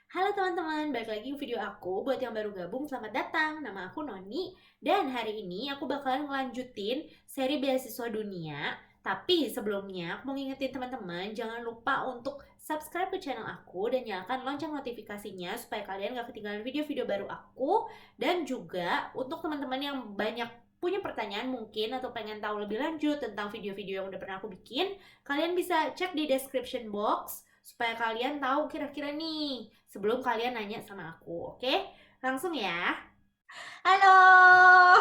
Halo teman-teman, balik lagi ke video aku. Buat yang baru gabung, selamat datang. Nama aku Noni. Dan hari ini aku bakalan ngelanjutin seri beasiswa dunia. Tapi sebelumnya, aku mau ngingetin teman-teman, jangan lupa untuk subscribe ke channel aku dan nyalakan lonceng notifikasinya supaya kalian gak ketinggalan video-video baru aku. Dan juga untuk teman-teman yang banyak punya pertanyaan mungkin atau pengen tahu lebih lanjut tentang video-video yang udah pernah aku bikin, kalian bisa cek di description box supaya kalian tahu kira-kira nih sebelum kalian nanya sama aku. Oke? Langsung ya. Halo,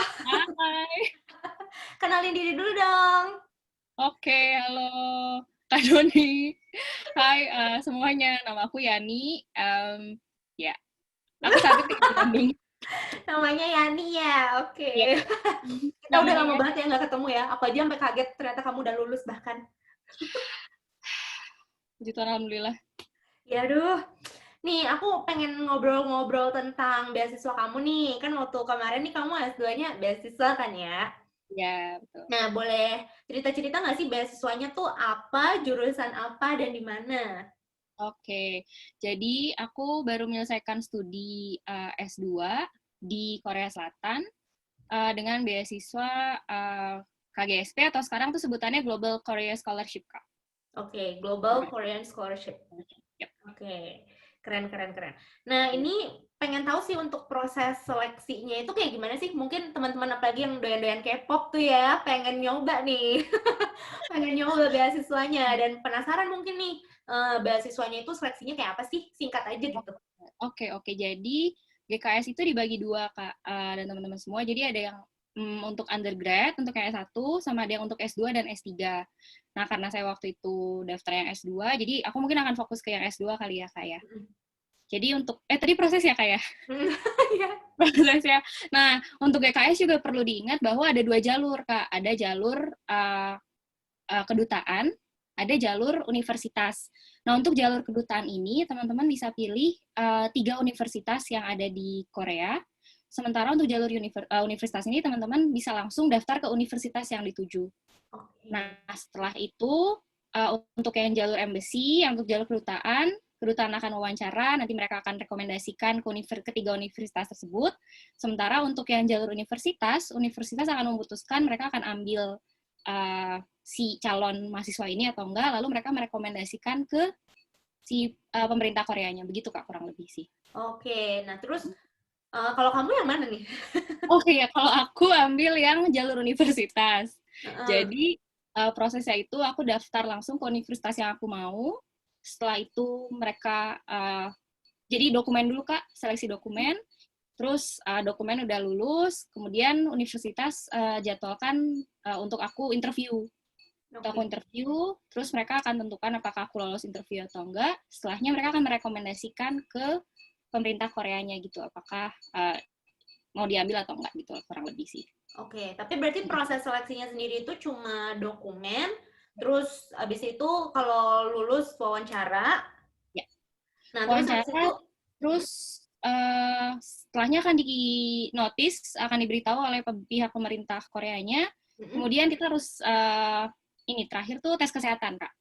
Hai, kenalin diri dulu dong. oke, halo Kak Doni. Hai semuanya, nama aku Yani. Ya, aku saat ini tinggal di Bandung. Namanya Yani ya. Ya, Oke. Kita udah namanya lama Yani. banget ya nggak ketemu ya. Aku aja sampai kaget ternyata kamu udah lulus bahkan. Puji Tuhan, alhamdulillah. Ya aduh. Nih, aku pengen ngobrol-ngobrol tentang beasiswa kamu nih. Kan waktu kemarin nih kamu S2-nya beasiswa kan ya? Ya, betul. Nah, boleh cerita-cerita nggak sih beasiswanya tuh apa, jurusan apa, dan di mana? Oke, jadi aku baru menyelesaikan studi S2 di Korea Selatan dengan beasiswa KGSP atau sekarang tuh sebutannya Global Korea Scholarship, Kak. Oke, Global Korean Scholarship. Yap. Oke, keren keren keren. Nah, ini pengen tahu sih untuk proses seleksinya itu kayak gimana sih? Mungkin teman-teman apalagi yang doyan-doyan K-pop tuh ya, pengen nyoba nih. Pengen nyoba beasiswanya dan penasaran mungkin nih beasiswanya itu seleksinya kayak apa sih? Singkat aja gitu. Oke, oke. Jadi GKS itu dibagi dua, Kak, dan teman-teman semua. Jadi ada yang untuk undergrad, untuk yang S1, sama ada yang untuk S2 dan S3. Nah, karena saya waktu itu daftar yang S2, jadi aku mungkin akan fokus ke yang S2 kali ya, Kak ya. Jadi untuk, tadi proses ya, Kak ya? Iya. Proses ya. Nah, untuk GKS juga perlu diingat bahwa ada dua jalur, Kak. Ada jalur kedutaan, ada jalur universitas. Nah, untuk jalur kedutaan ini, teman-teman bisa pilih 3 universitas yang ada di Korea. Sementara untuk jalur universitas ini, teman-teman bisa langsung daftar ke universitas yang dituju. Nah, Oke. setelah itu, untuk yang jalur embassy, yang untuk jalur kedutaan, kedutaan akan wawancara, nanti mereka akan rekomendasikan ketiga universitas tersebut. Sementara untuk yang jalur universitas, universitas akan memutuskan mereka akan ambil si calon mahasiswa ini atau enggak, lalu mereka merekomendasikan ke si pemerintah Koreanya. Begitu, Kak, kurang lebih sih. Oke, nah terus kalau kamu yang mana nih? Oke ya, kalau aku ambil yang jalur universitas. Heeh. Jadi prosesnya itu aku daftar langsung ke universitas yang aku mau. Setelah itu mereka jadi dokumen dulu, Kak, seleksi dokumen. Terus dokumen udah lulus, kemudian universitas jadwalkan untuk aku interview. Untuk aku Oke. interview, terus mereka akan tentukan apakah aku lolos interview atau enggak. Setelahnya mereka akan merekomendasikan ke pemerintah Koreanya gitu, apakah mau diambil atau enggak gitu kurang lebih sih. Oke, tapi berarti proses seleksinya sendiri itu cuma dokumen, terus abis itu kalau lulus wawancara, Ya, nah terus habis wawancara itu, terus setelahnya akan di notice akan diberitahu oleh pihak pemerintah Koreanya. mm-mm. Kemudian kita harus ini terakhir tuh tes kesehatan, Kak.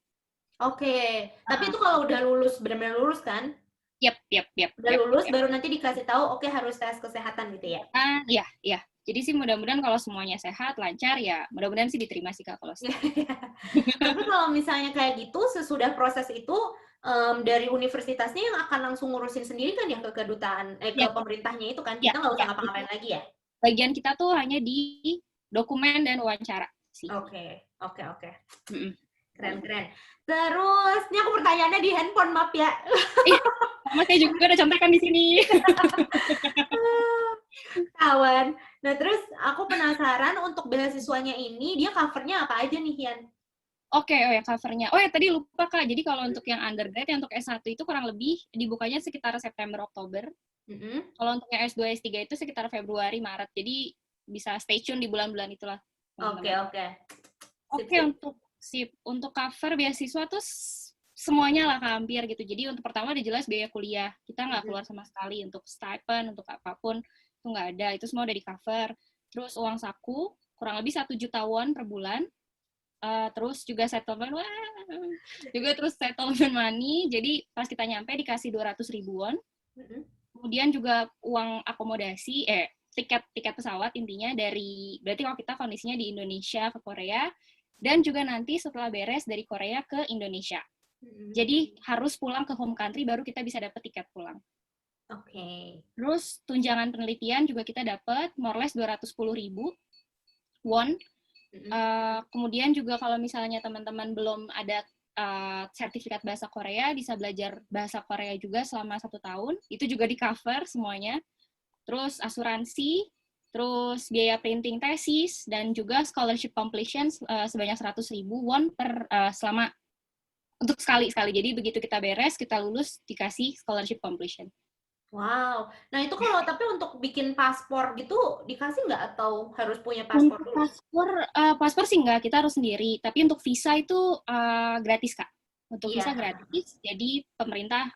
Oke, tapi itu kalau udah lulus, benar-benar lulus kan? Yap, yap, yap, Udah yap, lulus yap. baru nanti dikasih tahu, oke harus tes kesehatan gitu ya? Iya, iya. Jadi sih mudah-mudahan kalau semuanya sehat, lancar ya, mudah-mudahan sih diterima sih, Kak, kalau setelah itu. Tapi kalau misalnya kayak gitu, sesudah proses itu dari universitasnya yang akan langsung ngurusin sendiri kan ya ke kedutaan, ke Yap, pemerintahnya itu kan, yap, kita nggak usah yap. ngapa-ngapain lagi ya? Bagian kita tuh hanya di dokumen dan wawancara sih. Oke, oke, oke. Mm-mm. Keren, keren. Terus, ini aku pertanyaannya di handphone, maaf ya. Ih, sama saya juga ada contekan di sini. Kawan. Nah, terus aku penasaran untuk beasiswanya ini, dia covernya apa aja nih, Hian? Oke, oh ya covernya. Oh ya tadi lupa, Kak. Jadi kalau untuk yang undergrad, yang untuk S1 itu kurang lebih dibukanya sekitar September Oktober. Mm-mm. Kalau untuk yang S2 S3 itu sekitar Februari Maret. Jadi bisa stay tune di bulan-bulan itulah, Oke, teman-teman. oke. Sip, Oke, sip. untuk cover beasiswa tuh semuanya lah Kak, hampir gitu. Jadi untuk pertama udah jelas biaya kuliah. Kita nggak Mm-mm. keluar sama sekali untuk stipend, untuk apapun itu nggak ada. Itu semua udah di cover. Terus uang saku kurang lebih 1 jutawan per bulan. Terus juga settlement, wah, juga terus settlement money. Jadi pas kita nyampe dikasih 200 ribuan. Mm-mm. Kemudian juga uang akomodasi, tiket pesawat intinya dari, berarti kalau kita kondisinya di Indonesia ke Korea, dan juga nanti setelah beres dari Korea ke Indonesia. Mm-mm. Jadi harus pulang ke home country baru kita bisa dapat tiket pulang. Oke. Terus tunjangan penelitian juga kita dapat more or less 210.000 won. Mm-mm. Kemudian juga kalau misalnya teman-teman belum ada sertifikat bahasa Korea, bisa belajar bahasa Korea juga selama 1 tahun. Itu juga di cover semuanya. Terus asuransi, terus biaya printing tesis, dan juga scholarship completion sebanyak 100.000 won per selama untuk sekali-sekali. Jadi begitu kita beres, kita lulus, dikasih scholarship completion. Wow. Nah itu kalau tapi untuk bikin paspor gitu dikasih nggak atau harus punya paspor Untuk dulu? paspor sih enggak, kita harus sendiri. Tapi untuk visa itu gratis, Kak. Untuk Iya. visa gratis, jadi pemerintah,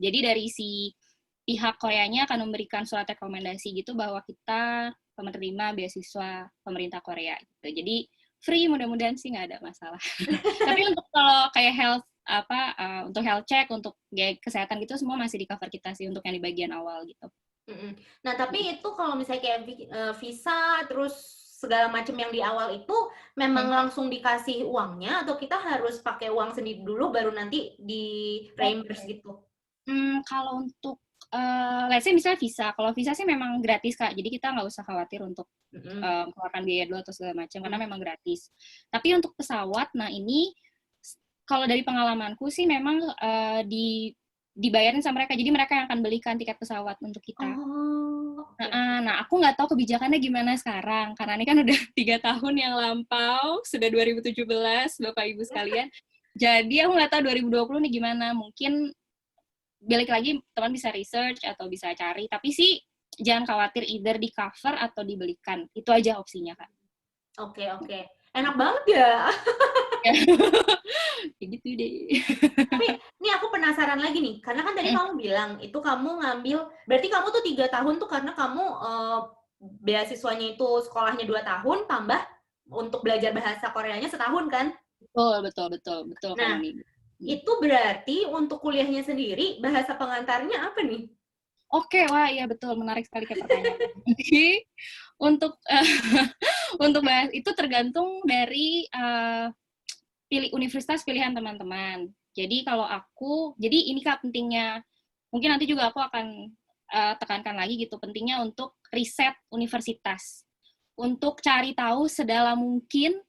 jadi dari si pihak Koreanya akan memberikan surat rekomendasi gitu bahwa kita penerima beasiswa pemerintah Korea gitu. Jadi free, mudah-mudahan sih nggak ada masalah. Tapi untuk kalau kayak untuk health check, untuk kesehatan gitu semua masih di cover kita sih untuk yang di bagian awal gitu. Mm-mm. Nah tapi itu kalau misalnya kayak visa terus segala macam yang di awal itu memang Hmm. langsung dikasih uangnya atau kita harus pakai uang sendiri dulu baru nanti di reimburse Oke. gitu? Kalau untuk let's say misalnya visa, kalau visa sih memang gratis, Kak. Jadi kita nggak usah khawatir untuk Mm-mm. mengeluarkan biaya dulu atau segala macam karena Mm. memang gratis. Tapi untuk pesawat, nah ini kalau dari pengalamanku sih memang dibayarin sama mereka. Jadi mereka yang akan belikan tiket pesawat untuk kita. Oh, oke. Nah, aku nggak tahu kebijakannya gimana sekarang, karena ini kan udah 3 tahun yang lampau, sudah 2017, Bapak Ibu sekalian. Jadi aku nggak tahu 2020 nih gimana. Mungkin balik lagi teman bisa research atau bisa cari, tapi sih jangan khawatir, either di cover atau dibelikan. Itu aja opsinya, Kak. Oke, oke. Enak banget ya. Kayak gitu deh. Tapi ini aku penasaran lagi nih, karena kan tadi kamu bilang itu kamu ngambil, berarti kamu tuh 3 tahun tuh karena kamu beasiswanya itu sekolahnya 2 tahun, tambah untuk belajar bahasa Koreanya setahun kan? Betul, betul, betul, betul, Kak Nah, Noni. itu berarti untuk kuliahnya sendiri bahasa pengantarnya apa nih? Oke, wah iya betul, menarik sekali ke pertanyaan. Jadi untuk untuk bahas itu tergantung dari pilih universitas pilihan teman-teman. Jadi kalau aku, jadi ini Kak pentingnya, mungkin nanti juga aku akan tekankan lagi gitu, pentingnya untuk riset universitas. Untuk cari tahu sedalam mungkin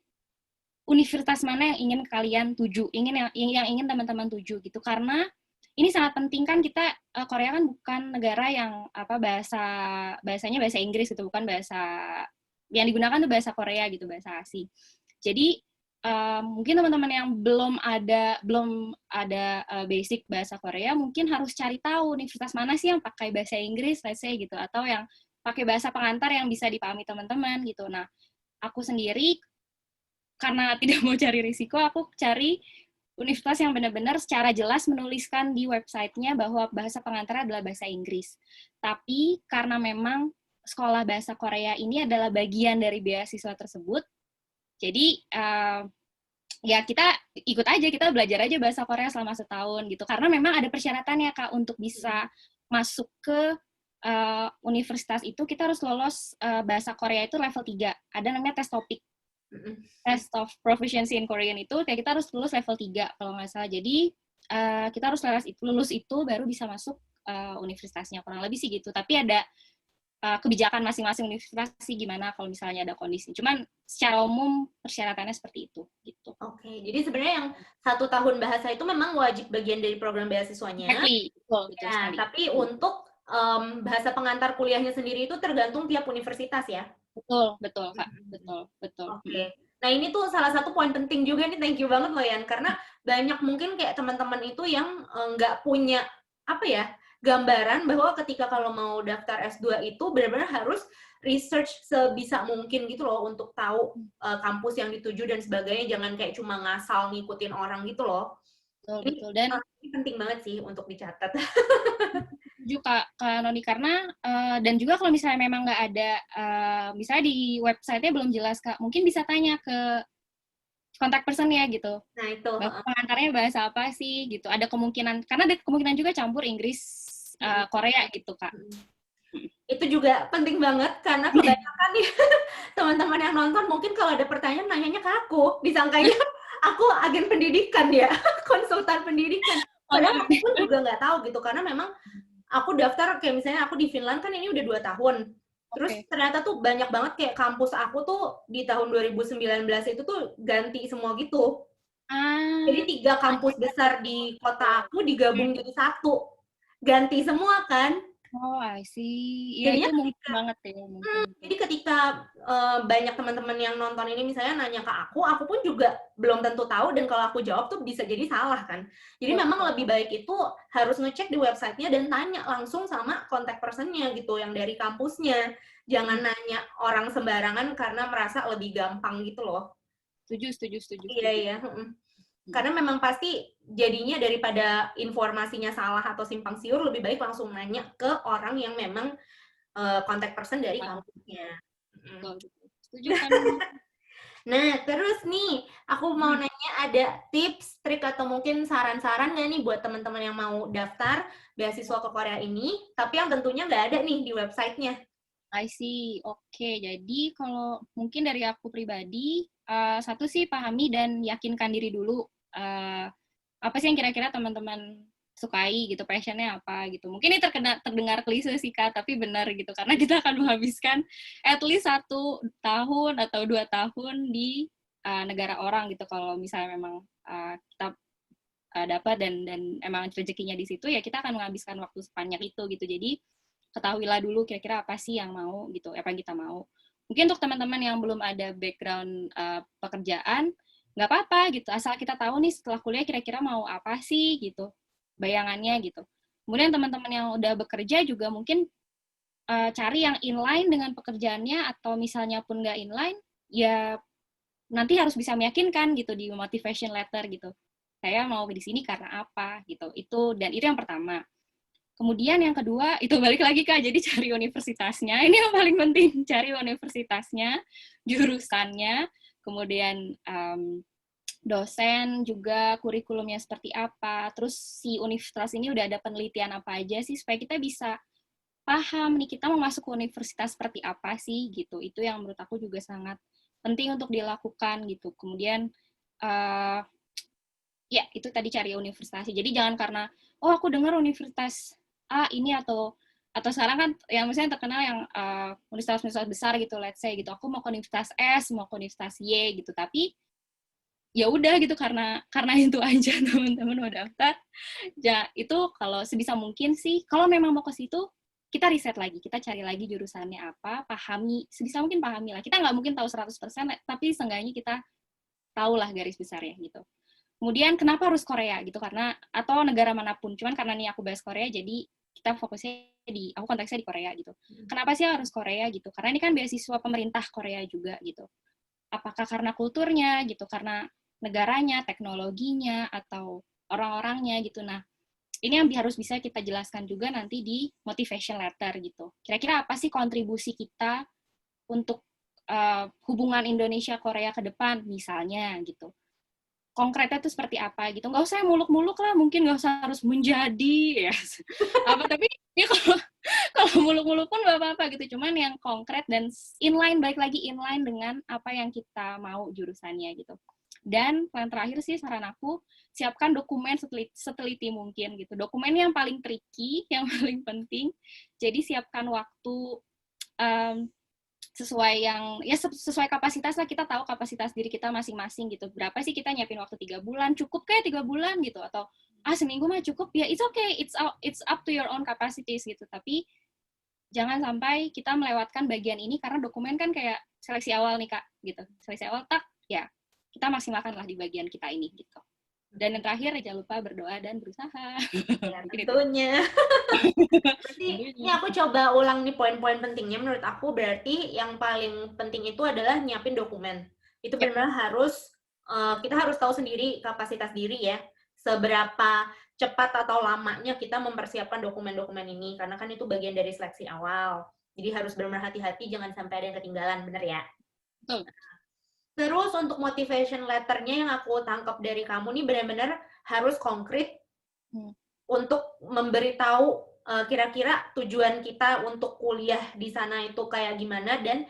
universitas mana yang ingin kalian tuju, yang ingin teman-teman tuju gitu. Karena ini sangat penting kan, kita Korea kan bukan negara yang bahasanya bahasa Inggris gitu, bukan bahasa yang digunakan tuh bahasa Korea gitu, bahasa asing. Jadi mungkin teman-teman yang belum ada basic bahasa Korea mungkin harus cari tahu universitas mana sih yang pakai bahasa Inggris, let's say gitu, atau yang pakai bahasa pengantar yang bisa dipahami teman-teman gitu. Nah, aku sendiri karena tidak mau cari risiko, aku cari universitas yang benar-benar secara jelas menuliskan di website-nya bahwa bahasa pengantar adalah bahasa Inggris. Tapi karena memang sekolah bahasa Korea ini adalah bagian dari beasiswa tersebut, jadi ya kita ikut aja, kita belajar aja bahasa Korea selama setahun gitu. Karena memang ada persyaratannya, Kak, untuk bisa masuk ke universitas itu kita harus lolos bahasa Korea itu level 3. Ada namanya tes topik. Test of Proficiency in Korean itu kayak kita harus lulus level 3 kalau nggak salah. Jadi kita harus lulus itu baru bisa masuk universitasnya, kurang lebih sih gitu. Tapi ada kebijakan masing-masing universitas sih gimana kalau misalnya ada kondisi. Cuman secara umum persyaratannya seperti itu gitu. Oke, jadi sebenarnya yang 1 tahun bahasa itu memang wajib bagian dari program beasiswanya. Exactly, betul Ya, sekali. tapi untuk bahasa pengantar kuliahnya sendiri itu tergantung tiap universitas ya. Betul, betul, Kak. Betul, betul. Oke. Nah, ini tuh salah satu poin penting juga nih, thank you banget loh Yan, karena banyak mungkin kayak teman-teman itu yang nggak punya apa ya, gambaran bahwa ketika kalau mau daftar S2 itu benar-benar harus research sebisa mungkin gitu loh untuk tahu kampus yang dituju dan sebagainya, jangan kayak cuma ngasal ngikutin orang gitu loh. Betul, Ini, betul. Dan ini penting banget sih untuk dicatat. juga Kak Noni, karena dan juga kalau misalnya memang nggak ada, misalnya di website-nya belum jelas, Kak, mungkin bisa tanya ke kontak person ya gitu. Nah, itu. Pengantarnya bahasa apa sih gitu. Ada kemungkinan, karena ada kemungkinan juga campur Inggris Korea gitu, Kak. Itu juga penting banget karena kebanyakan nih teman-teman yang nonton mungkin kalau ada pertanyaan nanyanya ke aku, disangkanya aku agen pendidikan ya, konsultan pendidikan. Padahal aku pun juga nggak tahu gitu, karena memang aku daftar kayak misalnya aku di Finland kan ini udah 2 tahun. Terus ternyata tuh banyak banget kayak kampus aku tuh di tahun 2019 itu tuh ganti semua gitu. Jadi 3 kampus besar di kota aku digabung jadi satu. Ganti semua kan. Oh, I see. Ya Jadinya itu mungkin banget ya, mungkin. jadi ketika banyak teman-teman yang nonton ini misalnya nanya ke aku pun juga belum tentu tahu, dan kalau aku jawab tuh bisa jadi salah kan. Jadi memang lebih baik itu harus ngecek di websitenya dan tanya langsung sama contact person-nya gitu, yang dari kampusnya. Jangan nanya orang sembarangan karena merasa lebih gampang gitu loh. Setuju. Iya, iya. Karena memang pasti jadinya daripada informasinya salah atau simpang siur, lebih baik langsung nanya ke orang yang memang contact person dari kampusnya. Setuju kan? Nah, terus nih, aku mau nanya, ada tips, trik, atau mungkin saran-saran nggak nih buat teman-teman yang mau daftar beasiswa ke Korea ini, tapi yang tentunya nggak ada nih di websitenya. I see. Oke, jadi kalau mungkin dari aku pribadi, satu sih pahami dan yakinkan diri dulu. Apa sih yang kira-kira teman-teman sukai gitu, passionnya apa gitu. Mungkin ini terdengar klise sih Kak, tapi benar gitu. Karena kita akan menghabiskan at least 1 tahun atau 2 tahun di negara orang gitu. Kalau misalnya memang kita dapat dan emang rezekinya di situ, ya kita akan menghabiskan waktu sepanjang itu gitu. Jadi ketahuilah dulu kira-kira apa sih yang mau gitu, apa yang kita mau. Mungkin untuk teman-teman yang belum ada background pekerjaan, nggak apa-apa gitu, asal kita tahu nih setelah kuliah kira-kira mau apa sih gitu, bayangannya gitu. Kemudian teman-teman yang udah bekerja juga mungkin cari yang inline dengan pekerjaannya, atau misalnya pun nggak inline, ya nanti harus bisa meyakinkan gitu di motivation letter gitu. Saya mau di sini karena apa gitu. Dan itu yang pertama. Kemudian yang kedua, itu balik lagi Kak, jadi cari universitasnya. Ini yang paling penting, cari universitasnya, jurusannya, kemudian dosen juga, kurikulumnya seperti apa, terus si universitas ini udah ada penelitian apa aja sih, supaya kita bisa paham nih kita mau masuk ke universitas seperti apa sih gitu. Itu yang menurut aku juga sangat penting untuk dilakukan gitu. Kemudian ya itu tadi cari universitasnya. Jadi jangan karena aku dengar universitas ini atau sekarang kan yang misalnya terkenal yang universitas-universitas besar gitu, let's say gitu, aku mau ke universitas S, mau ke universitas Y gitu, tapi ya udah gitu karena itu aja teman-teman mau daftar. Ya itu kalau sebisa mungkin sih, kalau memang mau ke situ kita riset lagi, kita cari lagi jurusannya apa, pahami, sebisa mungkin pahami lah. Kita nggak mungkin tahu 100%, tapi seenggaknya kita tahu lah garis besarnya gitu. Kemudian kenapa harus Korea gitu, karena atau negara manapun, cuman karena nih aku bahas Korea jadi kita fokusnya aku konteksnya di Korea gitu. Kenapa sih harus Korea gitu? Karena ini kan beasiswa pemerintah Korea juga gitu. Apakah karena kulturnya gitu, karena negaranya, teknologinya, atau orang-orangnya gitu. Nah, ini yang harus bisa kita jelaskan juga nanti di motivation letter gitu. Kira-kira apa sih kontribusi kita untuk hubungan Indonesia-Korea ke depan misalnya gitu. Konkretnya tuh seperti apa gitu, nggak usah muluk-muluk lah, mungkin nggak usah harus menjadi ya tapi ya kalau muluk-muluk pun nggak apa-apa gitu, cuman yang konkret dan inline, balik lagi inline dengan apa yang kita mau jurusannya gitu. Dan yang terakhir sih saran aku, siapkan dokumen seteliti mungkin gitu, dokumen yang paling tricky, yang paling penting. Jadi siapkan waktu sesuai kapasitas lah, kita tahu kapasitas diri kita masing-masing gitu, berapa sih kita nyiapin waktu 3 bulan, cukup kayak 3 bulan gitu, atau seminggu mah cukup ya, it's okay, it's up to your own capacities gitu. Tapi jangan sampai kita melewatkan bagian ini, karena dokumen kan kayak seleksi awal nih Kak gitu, seleksi awal tak ya kita maksimalkan lah di bagian kita ini gitu. Dan yang terakhir, jangan lupa berdoa dan berusaha. Ya, tentunya. Berarti ini aku coba ulang nih poin-poin pentingnya. Menurut aku berarti yang paling penting itu adalah nyiapin dokumen. Itu benar-benar harus, kita harus tahu sendiri kapasitas diri ya, seberapa cepat atau lamanya kita mempersiapkan dokumen-dokumen ini, karena kan itu bagian dari seleksi awal. Jadi harus benar-benar hati-hati, jangan sampai ada yang ketinggalan, bener ya? Betul. Terus untuk motivation letter-nya yang aku tangkap dari kamu nih benar-benar harus konkret untuk memberitahu kira-kira tujuan kita untuk kuliah di sana itu kayak gimana dan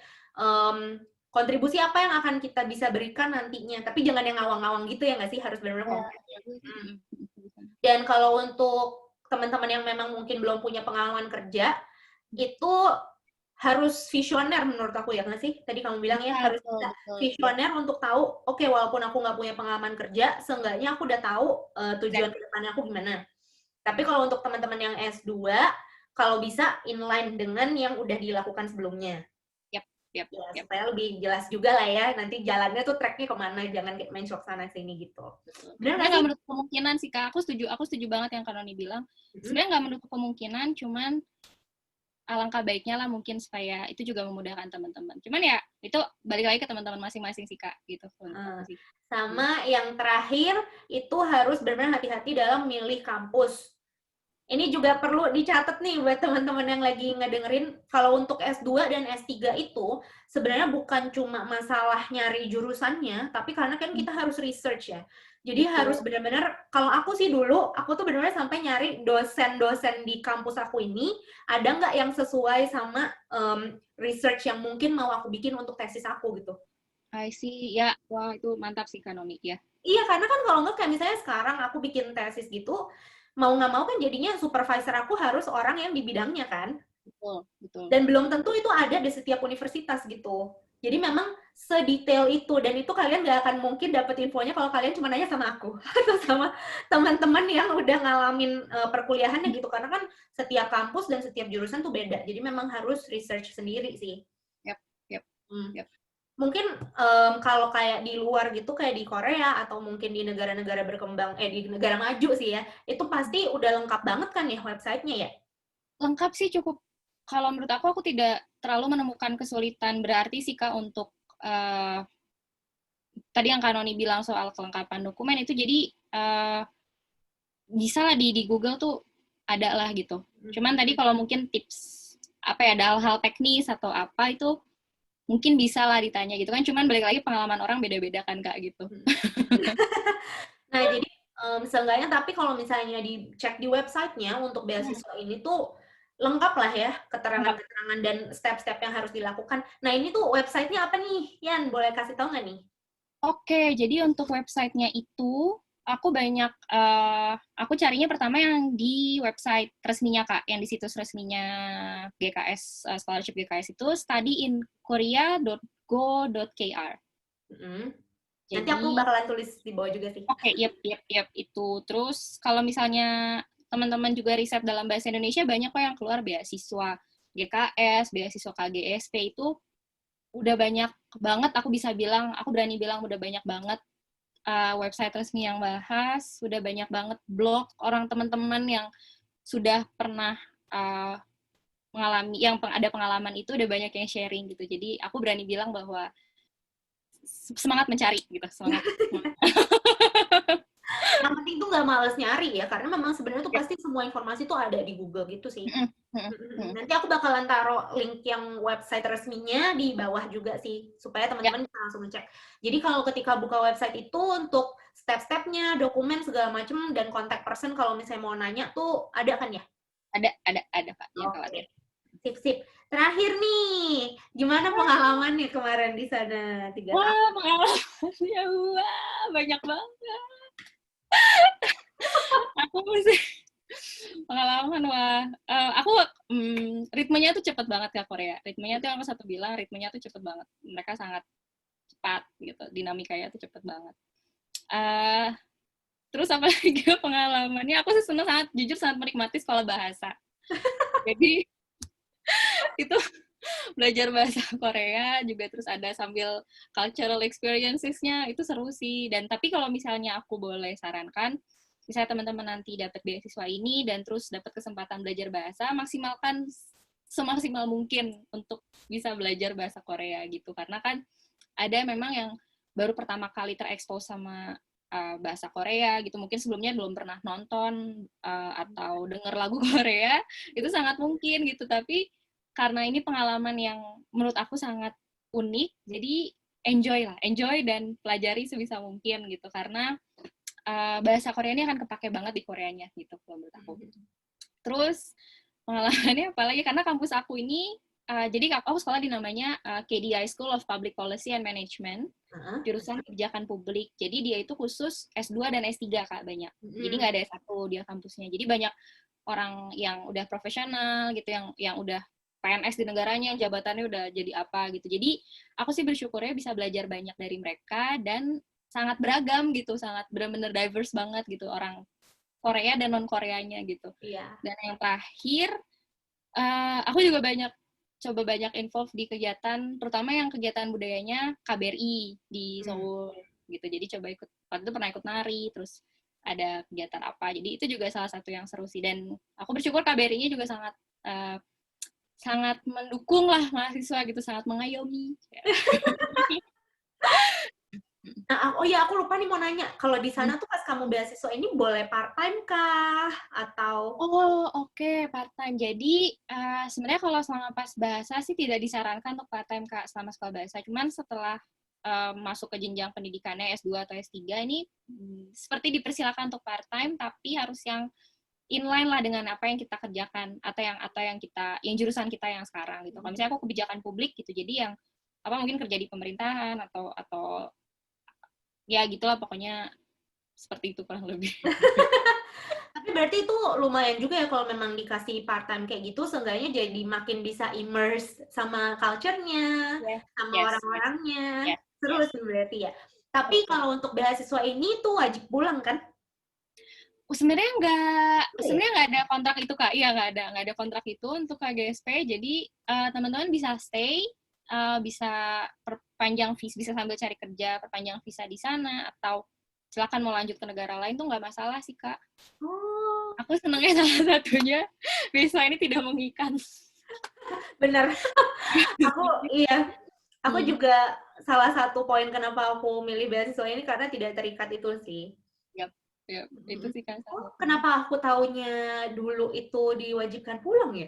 kontribusi apa yang akan kita bisa berikan nantinya. Tapi jangan yang ngawang-ngawang gitu ya nggak sih, harus benar-benar konkret. Dan kalau untuk teman-teman yang memang mungkin belum punya pengalaman kerja, itu harus visioner menurut aku ya nggak sih? Tadi kamu bilang ya harus bisa visioner untuk tahu, oke, walaupun aku nggak punya pengalaman kerja, seenggaknya aku udah tahu tujuan ke depannya aku gimana. Tapi kalau untuk teman-teman yang S2, kalau bisa inline dengan yang udah dilakukan sebelumnya. Yep. Supaya lebih jelas juga lah ya, nanti jalannya tuh tracknya kemana, jangan main shock sana sini gitu. Sebenarnya nggak menutup kemungkinan sih Kak, aku setuju banget yang Kak Noni bilang. Sebenarnya nggak menutup kemungkinan, cuman alangkah baiknya lah mungkin supaya itu juga memudahkan teman-teman. Cuman ya itu balik lagi ke teman-teman masing-masing sih Kak, gitu. Sama yang terakhir itu harus benar-benar hati-hati dalam milih kampus. Ini juga perlu dicatat nih buat teman-teman yang lagi ngedengerin, kalau untuk S2 dan S3 itu sebenarnya bukan cuma masalah nyari jurusannya, tapi karena kan kita harus research ya. Jadi harus benar-benar, kalau aku sih dulu, aku tuh benar-benar sampai nyari dosen-dosen di kampus aku ini, ada nggak yang sesuai sama research yang mungkin mau aku bikin untuk tesis aku gitu. I see, ya, wah itu mantap sih Kak Noni ya. Iya, karena kan kalau nggak kayak misalnya sekarang aku bikin tesis gitu, mau nggak mau kan jadinya supervisor aku harus orang yang di bidangnya kan. Betul. Dan belum tentu itu ada di setiap universitas gitu. Jadi memang sedetail itu, dan itu kalian nggak akan mungkin dapet infonya kalau kalian cuma nanya sama aku atau sama teman-teman yang udah ngalamin perkuliahannya gitu, karena kan setiap kampus dan setiap jurusan tuh beda. Jadi memang harus research sendiri sih. Yep. Mungkin kalau kayak di luar gitu, kayak di Korea atau mungkin di negara-negara berkembang, di negara maju sih ya, itu pasti udah lengkap banget kan ya websitenya ya? Lengkap sih, cukup. Kalau menurut aku tidak terlalu menemukan kesulitan berarti sih Kak untuk tadi yang Kak Noni bilang soal kelengkapan dokumen itu, jadi bisa lah di Google tuh ada lah gitu. Cuman tadi kalau mungkin tips apa ya, ada hal-hal teknis atau apa itu mungkin bisa lah ditanya gitu kan, cuman balik lagi pengalaman orang beda-beda kan Kak gitu. Nah jadi seenggaknya, tapi kalau misalnya dicek di websitenya untuk beasiswa ini tuh lengkap lah ya, keterangan-keterangan dan step-step yang harus dilakukan. Nah ini tuh websitenya apa nih, Yan? Boleh kasih tahu nggak nih? Oke, jadi untuk websitenya itu aku banyak, aku carinya pertama yang di website resminya Kak, yang di situs resminya GKS, scholarship GKS itu studyinkorea.go.kr. Nanti aku bakalan tulis di bawah juga sih. Oke, yep, itu. Terus kalau misalnya teman-teman juga riset dalam bahasa Indonesia, banyak kok yang keluar beasiswa GKS, beasiswa KGSP, itu udah banyak banget, aku berani bilang udah banyak banget website resmi yang bahas, udah banyak banget blog orang teman-teman yang sudah pernah mengalami, yang ada pengalaman itu, udah banyak yang sharing gitu. Jadi aku berani bilang bahwa semangat mencari gitu, semangat. Yang penting tuh nggak males nyari ya, karena memang sebenarnya tuh pasti semua informasi tuh ada di Google gitu sih. Nanti aku bakalan taruh link yang website resminya di bawah juga sih, supaya teman-teman bisa langsung ngecek. Jadi kalau ketika buka website itu, untuk step-stepnya, dokumen segala macam, dan kontak person kalau misalnya mau nanya tuh ada kan ya? Ada Pak. Oke. Sip. Terakhir nih, gimana pengalamannya kemarin di sana? 3 tahun. Wah, pengalamannya banyak banget. Aku mesti pengalaman, aku ritmenya tuh cepet banget ya Korea. Ritmenya tuh, yang satu bilang ritmenya tuh cepet banget. Mereka sangat cepat gitu, dinamikanya tuh cepet banget. Terus apa lagi pengalamannya? Aku sih jujur sangat menikmati sekolah bahasa. Jadi itu belajar bahasa Korea juga, terus ada sambil cultural experiences-nya, itu seru sih. Dan tapi kalau misalnya aku boleh sarankan, misalnya teman-teman nanti dapat beasiswa ini dan terus dapat kesempatan belajar bahasa, maksimalkan semaksimal mungkin untuk bisa belajar bahasa Korea gitu. Karena kan ada memang yang baru pertama kali terekspos sama bahasa Korea gitu, mungkin sebelumnya belum pernah nonton atau dengar lagu Korea, itu sangat mungkin gitu. Tapi karena ini pengalaman yang menurut aku sangat unik, jadi enjoy dan pelajari sebisa mungkin gitu, karena bahasa Korea ini akan kepake banget di Koreanya gitu menurut aku. Terus Pengalamannya apalagi karena kampus aku ini, jadi aku sekolah di namanya KDI School of Public Policy and Management, Heeh. jurusan kebijakan publik. Jadi dia itu khusus S2 dan S3 Kak, banyak. Jadi nggak ada S1 dia kampusnya. Jadi banyak orang yang udah profesional gitu, yang udah PNS di negaranya, jabatannya udah jadi apa gitu. Jadi aku sih bersyukurnya bisa belajar banyak dari mereka dan sangat beragam gitu, sangat benar-benar diverse banget gitu, orang Korea dan non Koreanya gitu. Iya. Dan yang terakhir, aku juga coba banyak involve di kegiatan, terutama yang kegiatan budayanya KBRI di Seoul gitu. Jadi coba ikut, waktu itu pernah ikut nari, terus ada kegiatan apa. Jadi itu juga salah satu yang seru sih. Dan aku bersyukur KBRI-nya juga sangat mendukung lah mahasiswa gitu, sangat mengayomi. Nah, oh ya, aku lupa nih mau nanya, kalau di sana tuh pas kamu beasiswa ini boleh part-time kah? Atau Oh, oke, part-time. Jadi, sebenarnya kalau selama pas bahasa sih tidak disarankan untuk part-time, Kak, selama sekolah bahasa. Cuman setelah masuk ke jenjang pendidikannya S2 atau S3 ini, seperti dipersilakan untuk part-time, tapi harus yang inline lah dengan apa yang kita kerjakan yang jurusan kita yang sekarang gitu. Kalau misalnya aku kebijakan publik gitu, jadi yang apa mungkin kerja di pemerintahan atau ya gitulah pokoknya seperti itu kurang lebih. tapi berarti itu lumayan juga ya kalau memang dikasih part-time kayak gitu, seenggaknya jadi makin bisa immerse sama culture-nya, Yes, sama yes, yes, orang-orangnya. yes, Seru yes. sih berarti ya. Tapi Betul. kalau untuk beasiswa ini tuh wajib pulang kan? Sebenarnya Iya. nggak ada kontrak itu Kak. Iya nggak ada kontrak itu untuk KGSP. Jadi teman-teman bisa stay, bisa perpanjang visa, bisa sambil cari kerja, perpanjang visa di sana, atau silakan mau lanjut ke negara lain tuh nggak masalah sih Kak. Oh, Aku senengnya salah satunya visa ini tidak mengikat. benar. Aku iya, aku Hmm. juga salah satu poin kenapa aku milih beasiswa ini karena tidak terikat itu sih. Yap, yap. Itu Mhm. sih kan salah Oh, satunya. kenapa aku taunya dulu itu diwajibkan pulang ya?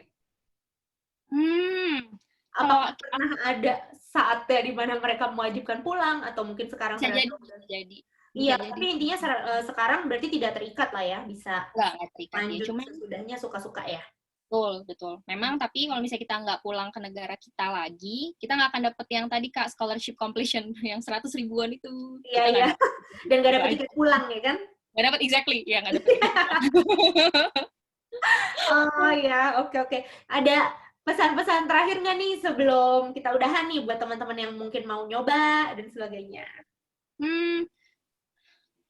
Hmm, kalau Apakah pernah ada saatnya di mana mereka mewajibkan pulang atau mungkin sekarang ternyata udah bisa jadi, bisa iya, jadi. tapi intinya sekarang berarti tidak terikat lah ya, bisa Nggak terikat ya. lanjut Cuma sesudahnya suka-suka ya? betul, betul. Memang tapi kalau misalnya kita nggak pulang ke negara kita lagi, kita nggak akan dapet yang tadi Kak, scholarship completion yang 100 ribuan itu. Iya, Kita iya. nggak dapet. Dan nggak Itu dapet aja. tiket pulang ya kan? Nggak dapet, exactly. Ya, nggak dapet tiket pulang. Oh ya, oke oke. Ada pesan-pesan terakhir nggak nih sebelum kita udahan nih buat teman-teman yang mungkin mau nyoba dan sebagainya?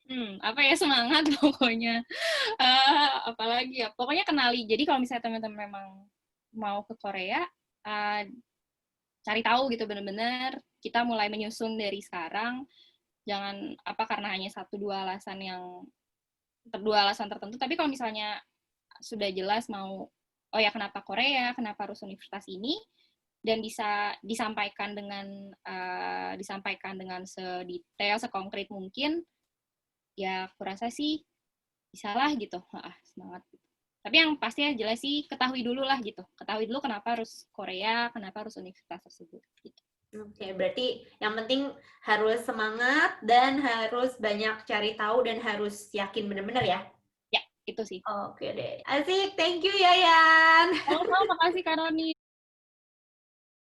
Hmm, apa ya, semangat pokoknya. Apalagi ya, pokoknya kenali. Jadi kalau misalnya teman-teman memang mau ke Korea, uh, cari tahu gitu bener-bener. Kita mulai menyusun dari sekarang. Jangan apa karena hanya dua alasan tertentu. Tapi kalau misalnya sudah jelas mau, oh ya kenapa Korea, kenapa harus universitas ini, dan bisa disampaikan dengan sedetail, sekonkret mungkin, ya aku rasa sih bisa lah gitu. Semangat. Tapi yang pasti ya jelas sih ketahui dulu lah gitu. Ketahui dulu kenapa harus Korea, kenapa harus universitas tersebut. Gitu. Oke, berarti yang penting harus semangat dan harus banyak cari tahu dan harus yakin bener-bener ya? Ya, itu sih. Oke deh. Asik, thank you Yayan. Sama-sama, makasih Kak Roni.